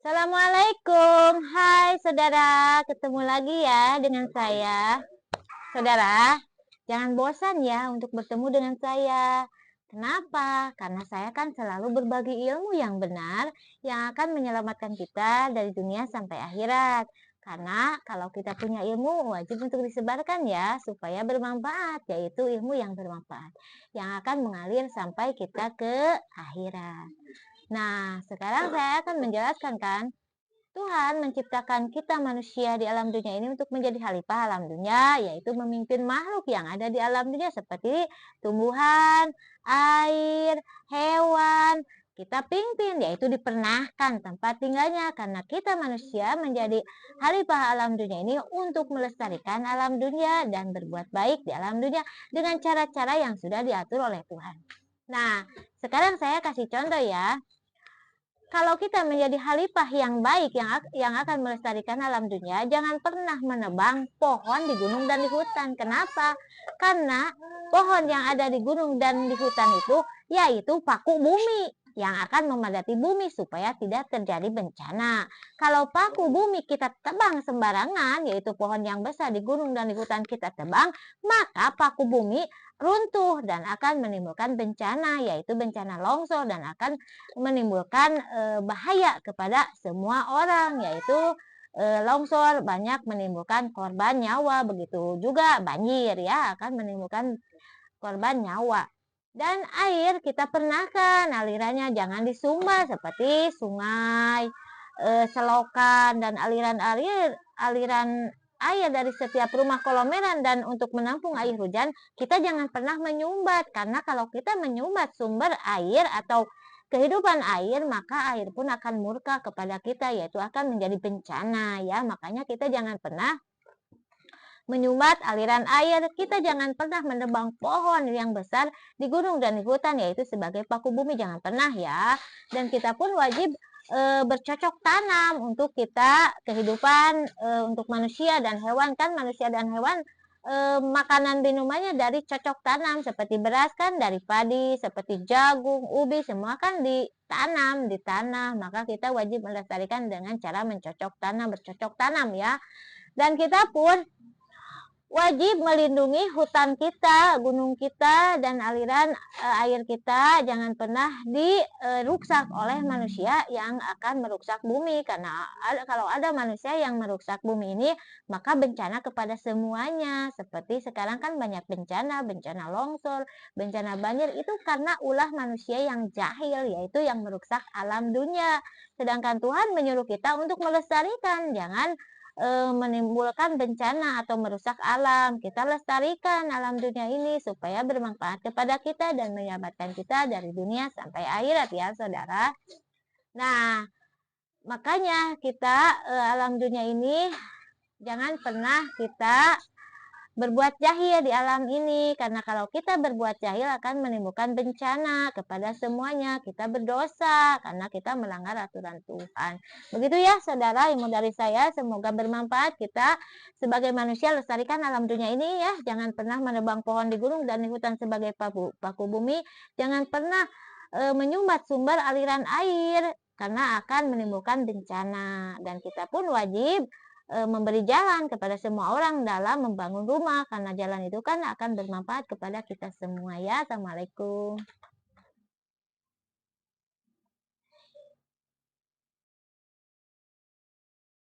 Assalamualaikum. Hai saudara, ketemu lagi ya dengan saya. Saudara, jangan bosan ya untuk bertemu dengan saya. Kenapa? Karena saya kan selalu berbagi ilmu yang benar yang akan menyelamatkan kita dari dunia sampai akhirat. Karena kalau kita punya ilmu wajib untuk disebarkan ya supaya bermanfaat, yaitu ilmu yang bermanfaat yang akan mengalir sampai kita ke akhirat. Nah, sekarang saya akan menjelaskan kan Tuhan menciptakan kita manusia di alam dunia ini untuk menjadi khalifah alam dunia, yaitu memimpin makhluk yang ada di alam dunia seperti tumbuhan, air, hewan. Kita pimpin, yaitu dipernahkan tempat tinggalnya karena kita manusia menjadi khalifah alam dunia ini untuk melestarikan alam dunia dan berbuat baik di alam dunia dengan cara-cara yang sudah diatur oleh Tuhan. Nah, sekarang saya kasih contoh ya. Kalau kita menjadi khalifah yang baik yang akan melestarikan alam dunia, jangan pernah menebang pohon di gunung dan di hutan. Kenapa? Karena pohon yang ada di gunung dan di hutan itu yaitu paku bumi yang akan memadati bumi supaya tidak terjadi bencana. Kalau paku bumi kita tebang sembarangan, yaitu pohon yang besar di gunung dan di hutan kita tebang, maka paku bumi runtuh dan akan menimbulkan bencana, yaitu bencana longsor dan akan menimbulkan bahaya kepada semua orang, yaitu longsor banyak menimbulkan korban nyawa, begitu juga banjir ya akan menimbulkan korban nyawa. Dan air kita pernahkan alirannya jangan disumbat seperti sungai, selokan dan aliran air dari setiap rumah kolomeran, dan untuk menampung air hujan kita jangan pernah menyumbat, karena kalau kita menyumbat sumber air atau kehidupan air, maka air pun akan murka kepada kita, yaitu akan menjadi bencana ya. Makanya kita jangan pernah menyumbat aliran air. Kita jangan pernah menebang pohon yang besar di gunung dan di hutan, yaitu sebagai paku bumi, jangan pernah ya. Dan kita pun wajib bercocok tanam untuk kita kehidupan, untuk manusia dan hewan. Kan manusia dan hewan makanan minumannya dari cocok tanam, seperti beras kan dari padi, seperti jagung, ubi, semua kan ditanam di tanah. Maka kita wajib melestarikan dengan cara bercocok tanam ya. Dan kita pun wajib melindungi hutan kita, gunung kita, dan aliran air kita jangan pernah dirusak oleh manusia yang akan merusak bumi, karena kalau ada manusia yang merusak bumi ini maka bencana kepada semuanya. Seperti sekarang kan banyak bencana longsor, bencana banjir, itu karena ulah manusia yang jahil, yaitu yang merusak alam dunia. Sedangkan Tuhan menyuruh kita untuk melestarikan, jangan menimbulkan bencana atau merusak alam. Kita lestarikan alam dunia ini supaya bermanfaat kepada kita dan menyelamatkan kita dari dunia sampai akhirat ya saudara. Nah, makanya kita alam dunia ini jangan pernah kita berbuat jahil di alam ini, karena kalau kita berbuat jahil akan menimbulkan bencana kepada semuanya. Kita berdosa karena kita melanggar aturan Tuhan. Begitu ya saudara, ilmu dari saya semoga bermanfaat. Kita sebagai manusia lestarikan alam dunia ini ya. Jangan pernah menebang pohon di gunung dan di hutan sebagai paku bumi. Jangan pernah menyumbat sumber aliran air karena akan menimbulkan bencana. Dan kita pun wajib memberi jalan kepada semua orang dalam membangun rumah, karena jalan itu kan akan bermanfaat kepada kita semua ya. Assalamualaikum.